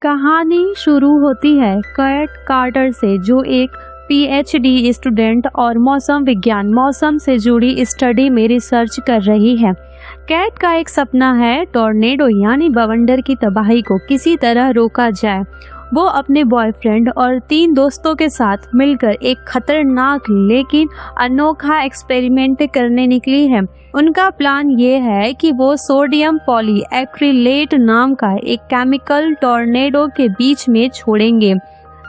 कहानी शुरू होती है कैट कार्टर से, जो एक पीएचडी स्टूडेंट और मौसम से जुड़ी स्टडी में रिसर्च कर रही है। कैट का एक सपना है टॉर्नेडो यानी बवंडर की तबाही को किसी तरह रोका जाए। वो अपने बॉयफ्रेंड और 3 दोस्तों के साथ मिलकर एक खतरनाक लेकिन अनोखा एक्सपेरिमेंट करने निकली है। उनका प्लान ये है कि वो सोडियम पॉलीएक्रिलेट नाम का एक केमिकल टॉर्नेडो के बीच में छोड़ेंगे।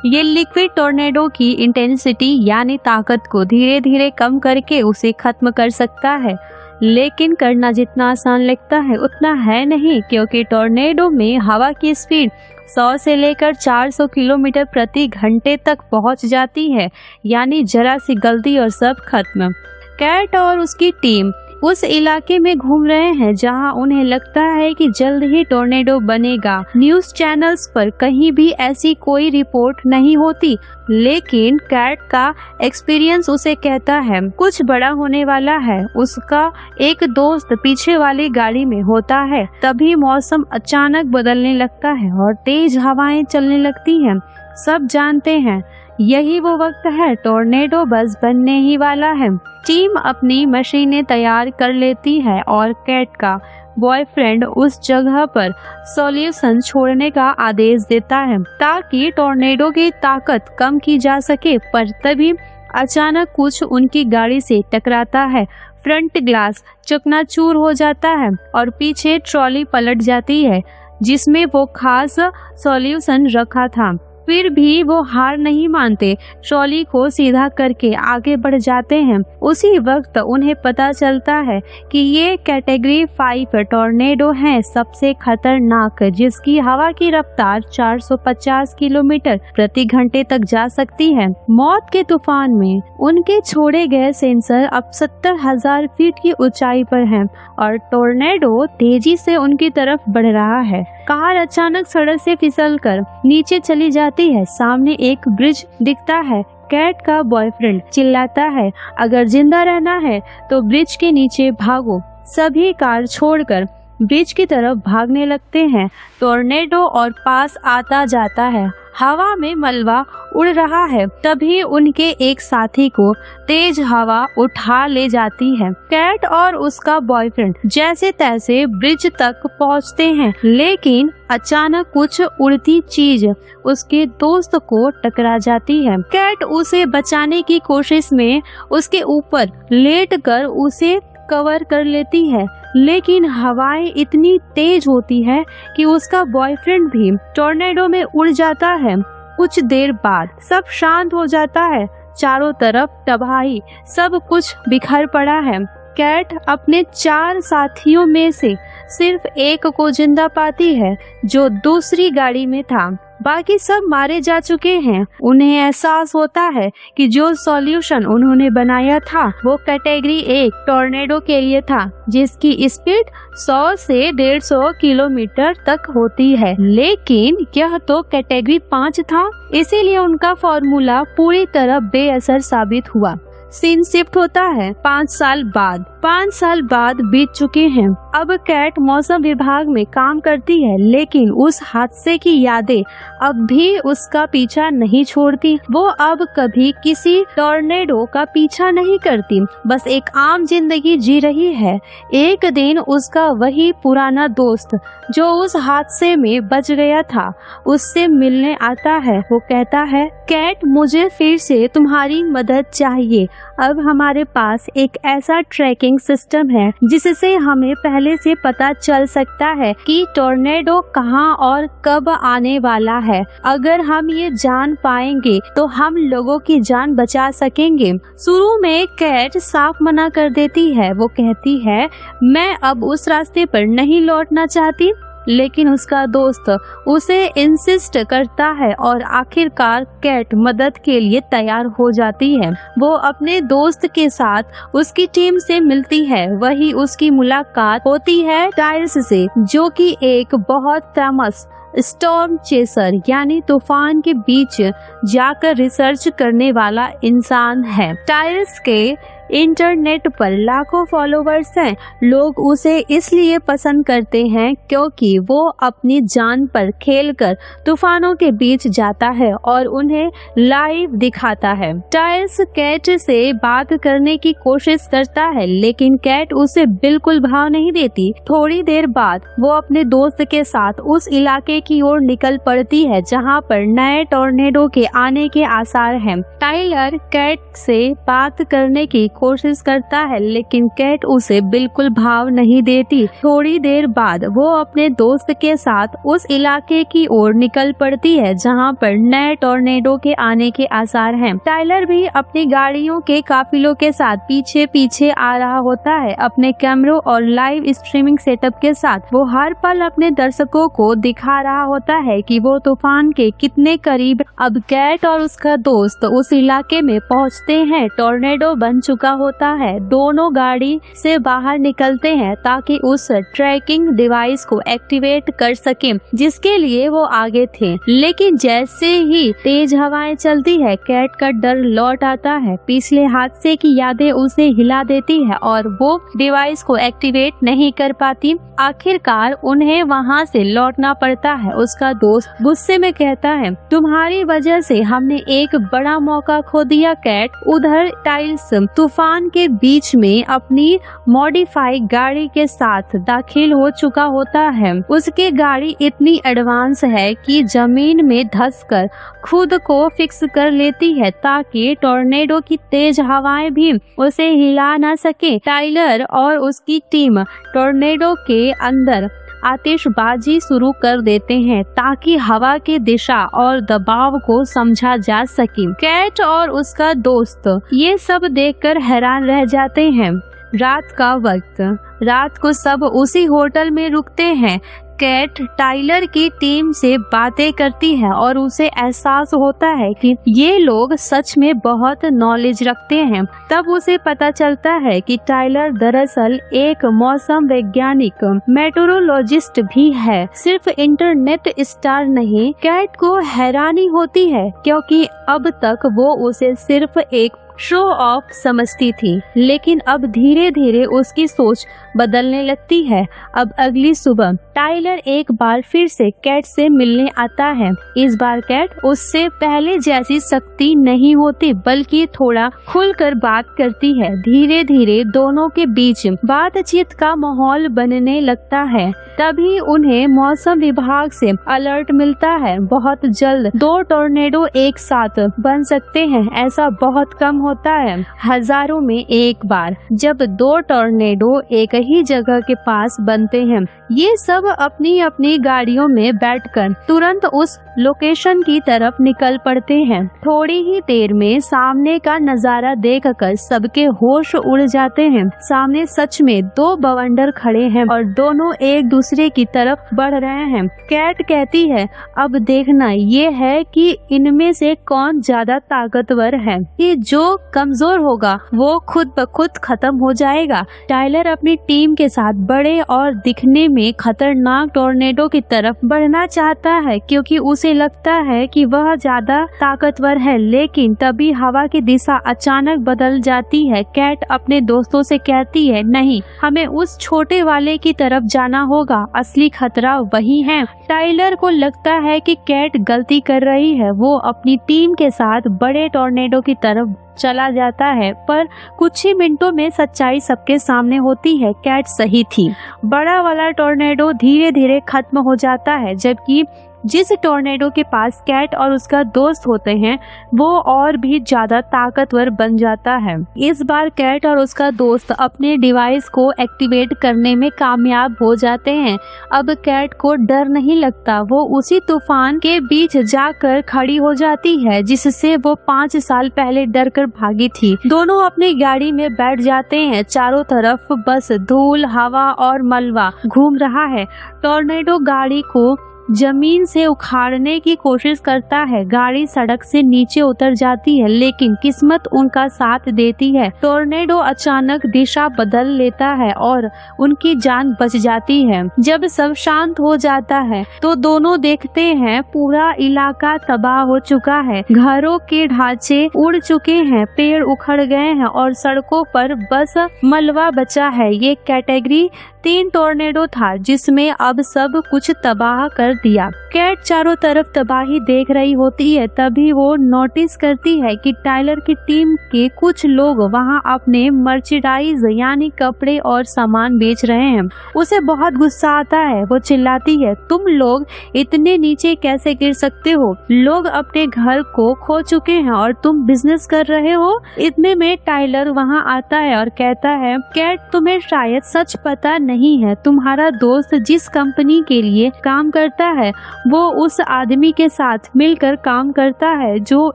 ये लिक्विड टॉर्नेडो की इंटेंसिटी यानी ताकत को धीरे धीरे कम करके उसे खत्म कर सकता है, लेकिन करना जितना आसान लगता है उतना है नहीं, क्योंकि टॉर्नेडो में हवा की स्पीड 100 से लेकर 400 किलोमीटर प्रति घंटे तक पहुंच जाती है, यानी जरा सी गलती और सब खत्म। कैट और उसकी टीम उस इलाके में घूम रहे हैं जहां उन्हें लगता है कि जल्द ही टॉर्नेडो बनेगा। न्यूज़ चैनल्स पर कहीं भी ऐसी कोई रिपोर्ट नहीं होती, लेकिन कैट का एक्सपीरियंस उसे कहता है कुछ बड़ा होने वाला है। उसका एक दोस्त पीछे वाली गाड़ी में होता है। तभी मौसम अचानक बदलने लगता है और तेज हवाएं चलने लगती हैं। सब जानते हैं यही वो वक्त है, टॉर्नेडो बस बनने ही वाला है। टीम अपनी मशीनें तैयार कर लेती है और कैट का बॉयफ्रेंड उस जगह पर सॉल्यूशन छोड़ने का आदेश देता है ताकि टॉर्नेडो की ताकत कम की जा सके। पर तभी अचानक कुछ उनकी गाड़ी से टकराता है। फ्रंट ग्लास चकनाचूर हो जाता है और पीछे ट्रॉली पलट जाती है जिसमें वो खास सॉल्यूशन रखा था। फिर भी वो हार नहीं मानते, ट्रॉली को सीधा करके आगे बढ़ जाते हैं। उसी वक्त उन्हें पता चलता है कि ये कैटेगरी 5 टॉर्नेडो है, सबसे खतरनाक, जिसकी हवा की रफ्तार 450 किलोमीटर प्रति घंटे तक जा सकती है। मौत के तूफान में उनके छोड़े गए सेंसर अब 70,000 फीट की ऊंचाई पर हैं और टॉर्नेडो तेजी से उनकी तरफ बढ़ रहा है। कार अचानक सड़क से फिसलकर नीचे चली जाती है। सामने एक ब्रिज दिखता है। कैट का बॉयफ्रेंड चिल्लाता है, अगर जिंदा रहना है तो ब्रिज के नीचे भागो। सभी कार छोड़कर ब्रिज की तरफ भागने लगते हैं। टॉर्नेडो और पास आता जाता है। हवा में मलबा उड़ रहा है। तभी उनके एक साथी को तेज हवा उठा ले जाती है। कैट और उसका बॉयफ्रेंड जैसे तैसे ब्रिज तक पहुंचते हैं, लेकिन अचानक कुछ उड़ती चीज उसके दोस्त को टकरा जाती है। कैट उसे बचाने की कोशिश में उसके ऊपर लेटकर उसे कवर कर लेती है, लेकिन हवाएं इतनी तेज होती है कि उसका बॉयफ्रेंड भी टॉर्नेडो में उड़ जाता है। कुछ देर बाद सब शांत हो जाता है। चारों तरफ तबाही, सब कुछ बिखर पड़ा है। कैट अपने 4 साथियों में से सिर्फ एक को जिंदा पाती है, जो दूसरी गाड़ी में था। बाकी सब मारे जा चुके हैं। उन्हें एहसास होता है कि जो सॉल्यूशन उन्होंने बनाया था वो कैटेगरी 1 टॉर्नेडो के लिए था, जिसकी स्पीड 100 से 150 किलोमीटर तक होती है, लेकिन यह तो कैटेगरी 5 था। इसीलिए उनका फॉर्मूला पूरी तरह बेअसर साबित हुआ। सीन शिफ्ट होता है 5 साल बाद। 5 साल बाद बीत चुके हैं। अब कैट मौसम विभाग में काम करती है, लेकिन उस हादसे की यादें अब भी उसका पीछा नहीं छोड़ती। वो अब कभी किसी टॉर्नेडो का पीछा नहीं करती, बस एक आम जिंदगी जी रही है। एक दिन उसका वही पुराना दोस्त जो उस हादसे में बच गया था उससे मिलने आता है। वो कहता है, कैट, मुझे फिर से तुम्हारी मदद चाहिए। अब हमारे पास एक ऐसा ट्रैकिंग सिस्टम है जिससे हमें पहले से पता चल सकता है कि टॉर्नेडो कहां और कब आने वाला है। अगर हम ये जान पाएंगे तो हम लोगों की जान बचा सकेंगे। शुरू में कैट साफ मना कर देती है। वो कहती है, मैं अब उस रास्ते पर नहीं लौटना चाहती, लेकिन उसका दोस्त उसे इंसिस्ट करता है और आखिरकार कैट मदद के लिए तैयार हो जाती है। वो अपने दोस्त के साथ उसकी टीम से मिलती है। वही उसकी मुलाकात होती है टायर्स से, जो कि एक बहुत फेमस स्टॉर्म चेसर यानी तूफान के बीच जाकर रिसर्च करने वाला इंसान है। टायर्स के इंटरनेट पर लाखों फॉलोवर्स हैं। लोग उसे इसलिए पसंद करते हैं क्योंकि वो अपनी जान पर खेलकर तूफानों के बीच जाता है और उन्हें लाइव दिखाता है। टाइल्स कैट से बात करने की कोशिश करता है, लेकिन कैट उसे बिल्कुल भाव नहीं देती। थोड़ी देर बाद वो अपने दोस्त के साथ उस इलाके की ओर निकल पड़ती है जहां पर नए टॉर्नेडो के आने के आसार हैं। टाइलर कैट से बात करने की कोशिश करता है, लेकिन कैट उसे बिल्कुल भाव नहीं देती। थोड़ी देर बाद वो अपने दोस्त के साथ उस इलाके की ओर निकल पड़ती है जहां पर नए टॉर्नेडो के आने के आसार हैं। टाइलर भी अपनी गाड़ियों के काफिलों के साथ पीछे पीछे आ रहा होता है। अपने कैमरों और लाइव स्ट्रीमिंग सेटअप के साथ वो हर पल अपने दर्शकों को दिखा रहा होता है कि वो तूफान के कितने करीब। अब कैट और उसका दोस्त उस इलाके में पहुंचते हैं। टॉर्नेडो बन चुका होता है। दोनों गाड़ी से बाहर निकलते हैं ताकि उस ट्रैकिंग डिवाइस को एक्टिवेट कर सके जिसके लिए वो आगे थे। लेकिन जैसे ही तेज हवाएं चलती है, कैट का डर लौट आता है। पिछले हादसे की यादें उसे हिला देती है और वो डिवाइस को एक्टिवेट नहीं कर पाती। आखिरकार उन्हें वहां से लौटना पड़ता है। उसका दोस्त गुस्से में कहता है, तुम्हारी वजह से हमने एक बड़ा मौका खो दिया कैट। उधर टाइल्स तूफान के बीच में अपनी मॉडिफाई गाड़ी के साथ दाखिल हो चुका होता है। उसकी गाड़ी इतनी एडवांस है कि जमीन में धंसकर खुद को फिक्स कर लेती है ताकि टॉर्नेडो की तेज हवाएं भी उसे हिला ना सके। टाइलर और उसकी टीम टॉर्नेडो के अंदर आतिशबाजी शुरू कर देते हैं ताकि हवा की दिशा और दबाव को समझा जा सके। कैट और उसका दोस्त ये सब देखकर हैरान रह जाते हैं। रात का वक्त, रात को सब उसी होटल में रुकते हैं। कैट टाइलर की टीम से बातें करती है और उसे एहसास होता है कि ये लोग सच में बहुत नॉलेज रखते हैं। तब उसे पता चलता है कि टाइलर दरअसल एक मौसम वैज्ञानिक मेट्रोलॉजिस्ट भी है, सिर्फ इंटरनेट स्टार नहीं। कैट को हैरानी होती है क्योंकि अब तक वो उसे सिर्फ एक शो ऑफ समझती थी, लेकिन अब धीरे धीरे उसकी सोच बदलने लगती है। अब अगली सुबह टाइलर एक बार फिर से कैट से मिलने आता है। इस बार कैट उससे पहले जैसी सख्ती नहीं होती बल्कि थोड़ा खुलकर बात करती है। धीरे धीरे दोनों के बीच बातचीत का माहौल बनने लगता है। तभी उन्हें मौसम विभाग से अलर्ट मिलता है, बहुत जल्द 2 टॉर्नेडो एक साथ बन सकते हैं। ऐसा बहुत कम होता है, हजारों में एक बार, जब 2 टॉर्नेडो एक ही जगह के पास बनते हैं। ये सब अपनी अपनी गाड़ियों में बैठकर तुरंत उस लोकेशन की तरफ निकल पड़ते हैं। थोड़ी ही देर में सामने का नजारा देखकर सबके होश उड़ जाते हैं। सामने सच में 2 बवंडर खड़े हैं और दोनों एक दूसरे की तरफ बढ़ रहे हैं। कैट कहती है, अब देखना ये है कि इनमें से कौन ज्यादा ताकतवर है। कि जो कमजोर होगा वो खुद ब खुद खत्म हो जाएगा। टाइलर अपनी टीम के साथ बड़े और दिखने में खतरनाक टॉर्नेडो की तरफ बढ़ना चाहता है क्योंकि उसे लगता है कि वह ज्यादा ताकतवर है, लेकिन तभी हवा की दिशा अचानक बदल जाती है। कैट अपने दोस्तों से कहती है, नहीं, हमें उस छोटे वाले की तरफ जाना होगा, असली खतरा वही है। टाइलर को लगता है कि कैट गलती कर रही है। वो अपनी टीम के साथ बड़े टॉर्नेडो की तरफ चला जाता है, पर कुछ ही मिनटों में सच्चाई सबके सामने होती है। कैट सही थी। बड़ा वाला टॉर्नेडो धीरे धीरे खत्म हो जाता है, जबकि जिस टॉर्नेडो के पास कैट और उसका दोस्त होते हैं वो और भी ज्यादा ताकतवर बन जाता है। इस बार कैट और उसका दोस्त अपने डिवाइस को एक्टिवेट करने में कामयाब हो जाते हैं। अब कैट को डर नहीं लगता, वो उसी तूफान के बीच जाकर खड़ी हो जाती है जिससे वो 5 साल पहले डर कर भागी थी। दोनों अपनी गाड़ी में बैठ जाते हैं। चारों तरफ बस धूल, हवा और मलबा घूम रहा है। टॉर्नेडो गाड़ी को जमीन से उखाड़ने की कोशिश करता है। गाड़ी सड़क से नीचे उतर जाती है, लेकिन किस्मत उनका साथ देती है। टोर्नेडो अचानक दिशा बदल लेता है और उनकी जान बच जाती है। जब सब शांत हो जाता है तो दोनों देखते हैं पूरा इलाका तबाह हो चुका है। घरों के ढांचे उड़ चुके हैं, पेड़ उखड़ गए हैं और सड़कों पर बस मलबा बचा है। ये कैटेगरी 3 टोर्नेडो था जिसमें अब सब कुछ तबाह कर दिया। कैट चारों तरफ तबाही देख रही होती है, तभी वो नोटिस करती है कि टाइलर की टीम के कुछ लोग वहां अपने मर्चेंडाइज यानी कपड़े और सामान बेच रहे हैं। उसे बहुत गुस्सा आता है। वो चिल्लाती है, तुम लोग इतने नीचे कैसे गिर सकते हो? लोग अपने घर को खो चुके हैं और तुम बिजनेस कर रहे हो। इतने में टाइलर वहां आता है और कहता है, कैट तुम्हें शायद सच पता नहीं है, तुम्हारा दोस्त जिस कंपनी के लिए काम करता है वो उस आदमी के साथ मिलकर काम करता है जो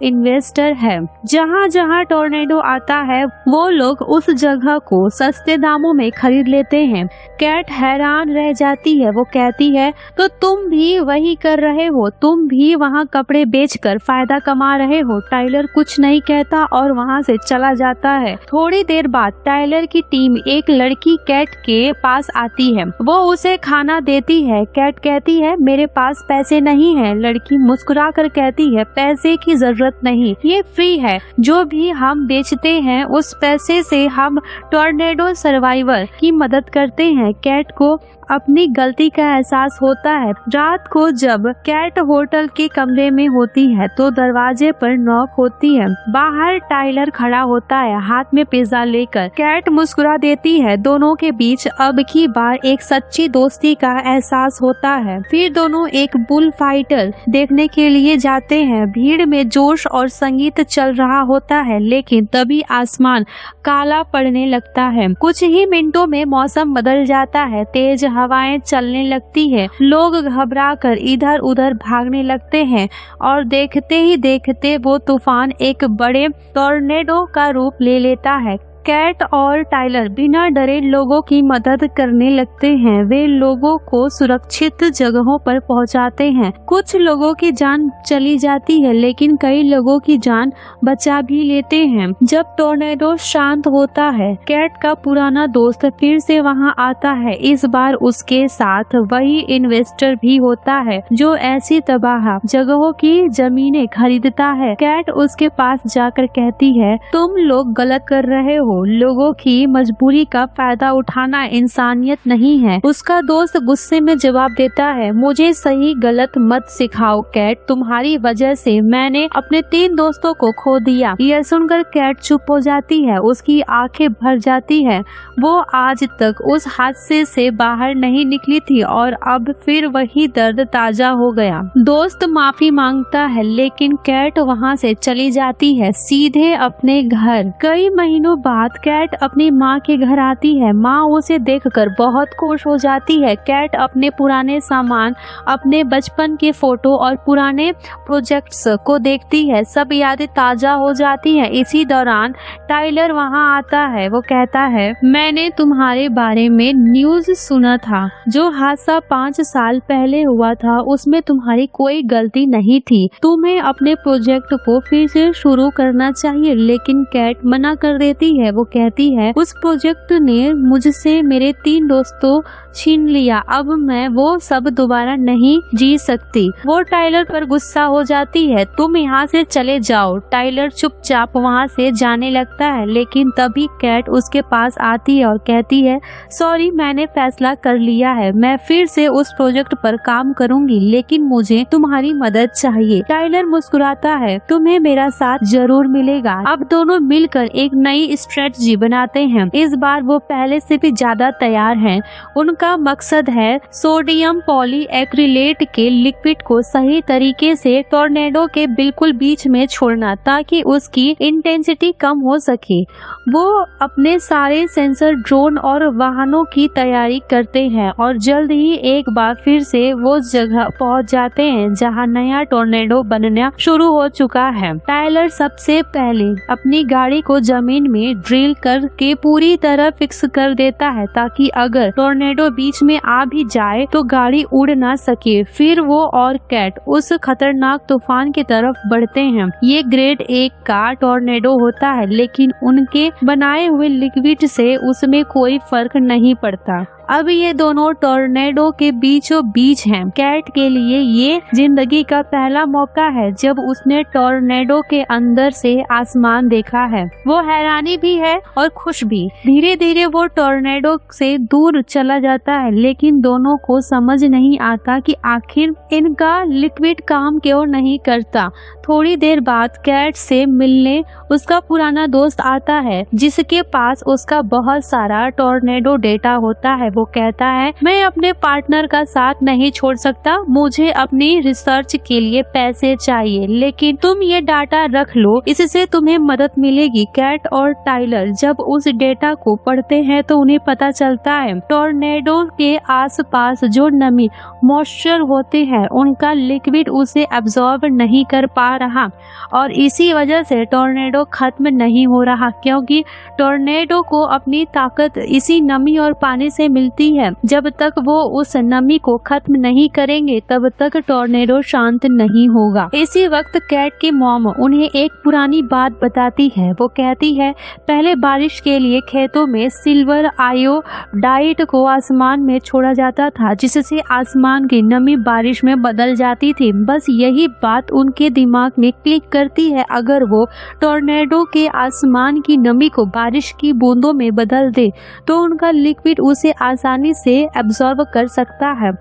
इन्वेस्टर है। जहाँ जहाँ टोर्नेडो आता है वो लोग उस जगह को सस्ते दामों में खरीद लेते हैं। कैट हैरान रह जाती है। वो कहती है, तो तुम भी वही कर रहे हो, तुम भी वहाँ कपड़े बेचकर फायदा कमा रहे हो। टाइलर कुछ नहीं कहता और वहाँ से चला जाता है। थोड़ी देर बाद टाइलर की टीम एक लड़की कैट के पास आती है। वो उसे खाना देती है। कैट कहती है, मेरे पास पैसे नहीं है। लड़की मुस्कुरा कर कहती है, पैसे की जरूरत नहीं, ये फ्री है। जो भी हम बेचते हैं उस पैसे से हम टोर्नेडो सर्वाइवर की मदद करते हैं। कैट को अपनी गलती का एहसास होता है। रात को जब कैट होटल के कमरे में होती है तो दरवाजे पर नॉक होती है। बाहर टाइलर खड़ा होता है, हाथ में पिज्जा लेकर। कैट मुस्कुरा देती है। दोनों के बीच अब की बार एक सच्ची दोस्ती का एहसास होता है। फिर दोनों एक बुल फाइटर देखने के लिए जाते हैं। भीड़ में जोश और संगीत चल रहा होता है, लेकिन तभी आसमान काला पड़ने लगता है। कुछ ही मिनटों में मौसम बदल जाता है। तेज हवाएं चलने लगती है। लोग घबराकर इधर उधर भागने लगते हैं और देखते ही देखते वो तूफान एक बड़े टोर्नेडो का रूप ले लेता है। कैट और टाइलर बिना डरे लोगों की मदद करने लगते हैं। वे लोगों को सुरक्षित जगहों पर पहुंचाते हैं। कुछ लोगों की जान चली जाती है, लेकिन कई लोगों की जान बचा भी लेते हैं। जब टोर्नेडो शांत होता है, कैट का पुराना दोस्त फिर से वहां आता है। इस बार उसके साथ वही इन्वेस्टर भी होता है जो ऐसी तबाह जगहों की जमीनें खरीदता है। कैट उसके पास जाकर कहती है, तुम लोग गलत कर रहे हो। लोगों की मजबूरी का फायदा उठाना इंसानियत नहीं है। उसका दोस्त गुस्से में जवाब देता है, मुझे सही गलत मत सिखाओ कैट, तुम्हारी वजह से मैंने अपने 3 दोस्तों को खो दिया। यह सुनकर कैट चुप हो जाती है। उसकी आंखें भर जाती है। वो आज तक उस हादसे से बाहर नहीं निकली थी और अब फिर वही दर्द ताजा हो गया। दोस्त माफी मांगता है, लेकिन कैट वहाँ से चली जाती है सीधे अपने घर। कई महीनों बाद कैट अपनी माँ के घर आती है। माँ उसे देखकर बहुत खुश हो जाती है। कैट अपने पुराने सामान, अपने बचपन के फोटो और पुराने प्रोजेक्ट्स को देखती है। सब यादें ताजा हो जाती हैं। इसी दौरान टाइलर वहाँ आता है। वो कहता है, मैंने तुम्हारे बारे में न्यूज़ सुना था। जो हादसा 5 साल पहले हुआ था उसमें तुम्हारी कोई गलती नहीं थी। तुम्हें अपने प्रोजेक्ट को फिर से शुरू करना चाहिए। लेकिन कैट मना कर देती है। वो कहती है, उस प्रोजेक्ट ने मुझसे मेरे 3 दोस्तों छीन लिया। अब मैं वो सब दोबारा नहीं जी सकती। वो टाइलर पर गुस्सा हो जाती है। तुम यहाँ से चले जाओ। टाइलर चुपचाप वहाँ से जाने लगता है, लेकिन तभी कैट उसके पास आती है और कहती है, सॉरी, मैंने फैसला कर लिया है। मैं फिर से उस प्रोजेक्ट पर काम करूंगी, लेकिन मुझे तुम्हारी मदद चाहिए। टाइलर मुस्कुराता है, तुम्हें मेरा साथ जरूर मिलेगा। अब दोनों मिलकर एक नई स्ट्रेटजी बनाते हैं। इस बार वो पहले से भी ज्यादा तैयार हैं। उनका मकसद है सोडियम पॉलीएक्रिलेट के लिक्विड को सही तरीके से टोर्नेडो के बिल्कुल बीच में छोड़ना, ताकि उसकी इंटेंसिटी कम हो सके। वो अपने सारे सेंसर, ड्रोन और वाहनों की तैयारी करते हैं और जल्द ही एक बार फिर से वो जगह पहुंच जाते हैं जहां नया टोर्नेडो बनना शुरू हो चुका है। टाइलर सबसे पहले अपनी गाड़ी को जमीन में ड्रिल करके पूरी तरह फिक्स कर देता है ताकि अगर टॉर्नेडो बीच में आ भी जाए तो गाड़ी उड़ ना सके। फिर वो और कैट उस खतरनाक तूफान की तरफ बढ़ते हैं। ये ग्रेड 1 का टॉर्नेडो होता है, लेकिन उनके बनाए हुए लिक्विड से उसमें कोई फर्क नहीं पड़ता। अब ये दोनों टॉर्नेडो के बीचों बीच हैं। कैट के लिए ये जिंदगी का पहला मौका है जब उसने टॉर्नेडो के अंदर से आसमान देखा है। वो हैरानी भी है और खुश भी। धीरे धीरे वो टॉर्नेडो से दूर चला जाता है, लेकिन दोनों को समझ नहीं आता कि आखिर इनका लिक्विड काम क्यों नहीं करता। थोड़ी देर बाद कैट से मिलने उसका पुराना दोस्त आता है, जिसके पास उसका बहुत सारा टॉर्नेडो डेटा होता है। वो कहता है, मैं अपने पार्टनर का साथ नहीं छोड़ सकता, मुझे अपनी रिसर्च के लिए पैसे चाहिए, लेकिन तुम ये डाटा रख लो, इससे तुम्हें मदद मिलेगी। कैट और टाइलर जब उस डेटा को पढ़ते हैं तो उन्हें पता चलता है टॉर्नेडो के आसपास जो नमी मॉइस्चर होते हैं उनका लिक्विड उसे एब्जॉर्ब नहीं कर पा रहा और इसी वजह से टॉर्नेडो खत्म नहीं हो रहा, क्योंकि टॉर्नेडो को अपनी ताकत इसी नमी और पानी से मिलती है। जब तक वो उस नमी को खत्म नहीं करेंगे तब तक टॉर्नेडो शांत नहीं होगा। इसी वक्त कैट की मॉम उन्हें एक पुरानी बात बताती है। वो कहती है, पहले बारिश के लिए खेतों में सिल्वर आयोडाइड को आसमान में छोड़ा जाता था, जिससे आसमान की नमी बारिश में बदल जाती थी। बस यही बात उनके दिमाग में क्लिक करती है। अगर वो टॉर्नेडो के आसमान की नमी को बारिश की बूंदों में बदल दे तो उनका लिक्विड उसे आसानी से एब्जॉर्ब कर सकता है।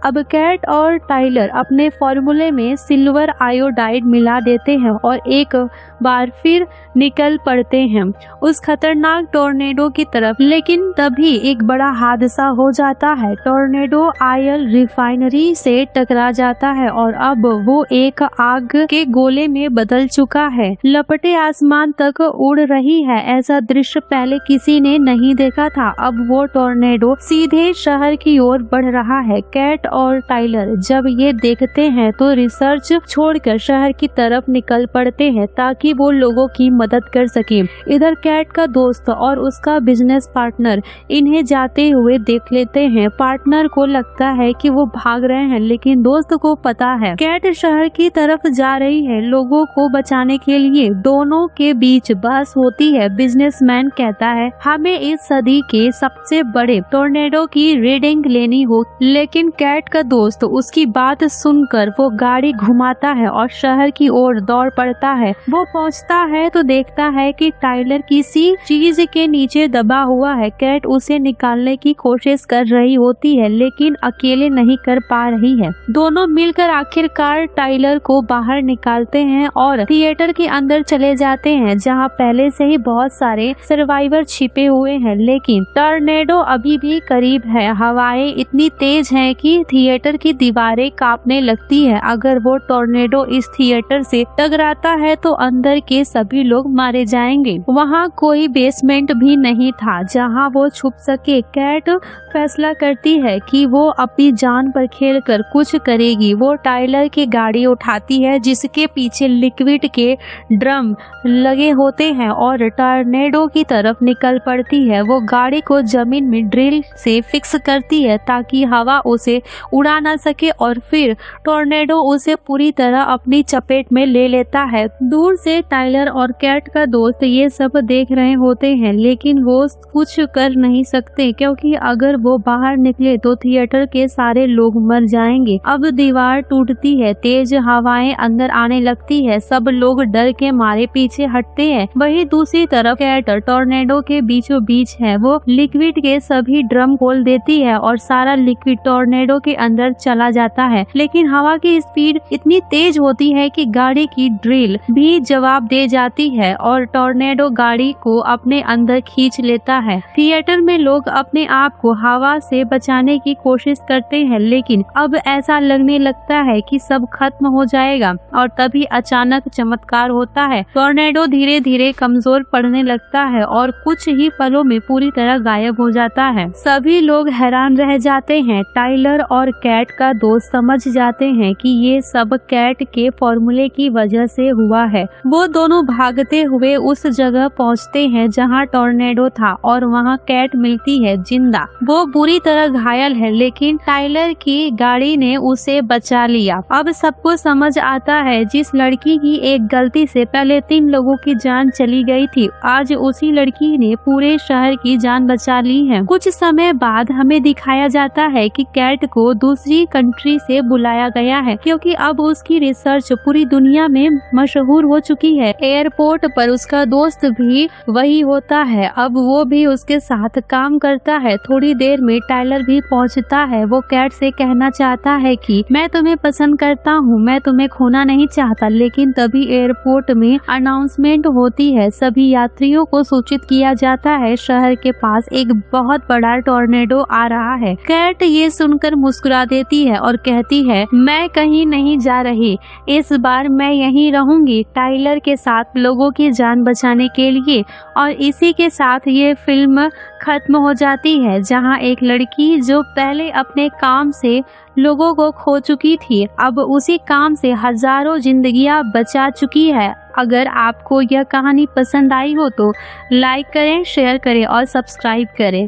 अब कैट और टाइलर अपने फॉर्मूले में सिल्वर आयोडाइड मिला देते हैं और एक बार फिर निकल पड़ते हैं उस खतरनाक टॉर्नेडो की तरफ। लेकिन तभी एक बड़ा हादसा हो जाता है। टॉर्नेडो ऑयल रिफाइनरी से टकरा जाता है और अब वो एक आग के गोले में बदल चुका है। लपटें आसमान तक उड़ रही है। ऐसा दृश्य पहले किसी ने नहीं देखा था। अब वो टॉर्नेडो सीधे शहर की ओर बढ़ रहा है। कैट और टाइलर जब ये देखते हैं तो रिसर्च छोड़कर शहर की तरफ निकल पड़ते हैं ताकि वो लोगों की मदद कर सके। इधर कैट का दोस्त और उसका बिजनेस पार्टनर इन्हें जाते हुए देख लेते हैं। पार्टनर को लगता है कि वो भाग रहे हैं, लेकिन दोस्त को पता है कैट शहर की तरफ जा रही है लोगों को बचाने के लिए। दोनों के बीच बहस होती है। बिजनेसमैन कहता है, हमें इस सदी के सबसे बड़े टॉर्नेडो की रीडिंग लेनी हो, लेकिन कैट का दोस्त उसकी बात सुनकर वो गाड़ी घुमाता है और शहर की ओर दौड़ पड़ता है। वो पहुंचता है तो देखता है कि टाइलर किसी चीज के नीचे दबा हुआ है। कैट उसे निकालने की कोशिश कर रही होती है, लेकिन अकेले नहीं कर पा रही है। दोनों मिलकर आखिरकार टाइलर को बाहर निकालते हैं और थिएटर के अंदर चले जाते हैं, जहां पहले से ही बहुत सारे सर्वाइवर छिपे हुए हैं। लेकिन टॉर्नेडो अभी भी करीब है। हवाएं इतनी तेज हैं कि थिएटर की दीवारें कांपने लगती है। अगर वो टॉर्नेडो इस थिएटर से टकराता है तो अंदर के सभी लोग मारे जाएंगे। वहाँ कोई बेसमेंट भी नहीं था जहाँ वो छुप सके। कैट फैसला करती है कि वो अपनी जान पर खेलकर कुछ करेगी। वो टाइलर की गाड़ी उठाती है जिसके पीछे लिक्विड के ड्रम लगे होते हैं और टॉर्नेडो की तरफ निकल पड़ती है। वो गाड़ी को जमीन में ड्रिल से फिक्स करती है ताकि हवा उसे उड़ा ना सके और फिर टॉर्नेडो उसे पूरी तरह अपनी चपेट में ले लेता है। दूर से टाइलर और कैट का दोस्त ये सब देख रहे होते हैं, लेकिन वो कुछ कर नहीं सकते क्योंकि अगर वो बाहर निकले तो थिएटर के सारे लोग मर जाएंगे। अब दीवार टूटती है, तेज हवाएं अंदर आने लगती है, सब लोग डर के मारे पीछे हटते हैं। वहीं दूसरी तरफ कैट टॉर्नेडो के बीचों बीच है। वो लिक्विड के सभी ड्रम खोल देती है और सारा लिक्विड टॉर्नेडो के अंदर चला जाता है, लेकिन हवा की स्पीड इतनी तेज होती है कि गाड़ी की ड्रिल भी जवाब दे जाती है और टॉर्नेडो गाड़ी को अपने अंदर खींच लेता है। थिएटर में लोग अपने आप को हवा से बचाने की कोशिश करते हैं, लेकिन अब ऐसा लगने लगता है कि सब खत्म हो जाएगा और तभी अचानक चमत्कार होता है। टॉर्नेडो धीरे धीरे कमजोर पड़ने लगता है और कुछ ही पलों में पूरी तरह गायब हो जाता है। सभी लोग हैरान रह जाते हैं। टाइलर और कैट का दोस्त समझ जाते हैं कि ये सब कैट के फॉर्मूले की वजह से हुआ है। वो दोनों भागते हुए उस जगह पहुंचते हैं जहां टॉर्नेडो था और वहां कैट मिलती है जिंदा। वो बुरी तरह घायल है लेकिन टाइलर की गाड़ी ने उसे बचा लिया। अब सबको समझ आता है जिस लड़की की एक गलती से पहले 3 लोगों की जान चली गई थी, आज उसी लड़की ने पूरे शहर की जान बचा ली है। कुछ समय बाद हमें दिखाया जाता है कि कैट को दूसरी कंट्री से बुलाया गया है क्योंकि अब उसकी रिसर्च पूरी दुनिया में मशहूर हो चुकी है। एयरपोर्ट पर उसका दोस्त भी वही होता है, अब वो भी उसके साथ काम करता है। थोड़ी देर में टाइलर भी पहुंचता है। वो कैट से कहना चाहता है कि मैं तुम्हें पसंद करता हूँ, मैं तुम्हें खोना नहीं चाहता। लेकिन तभी एयरपोर्ट में अनाउंसमेंट होती है। सभी यात्रियों को सूचित किया जाता है शहर के पास एक बहुत बड़ा टॉर्नेडो आ रहा है। कैट ये सुनकर मुस्कुरा देती है और कहती है मैं कहीं नहीं जा रही, इस बार मैं यहीं रहूंगी टाइलर के साथ लोगों की जान बचाने के लिए। और इसी के साथ ये फिल्म खत्म हो जाती है जहां एक लड़की जो पहले अपने काम से लोगों को खो चुकी थी अब उसी काम से हजारों जिंदगियां बचा चुकी है। अगर आपको यह कहानी पसंद आई हो तो लाइक करें, शेयर करें और सब्सक्राइब करें।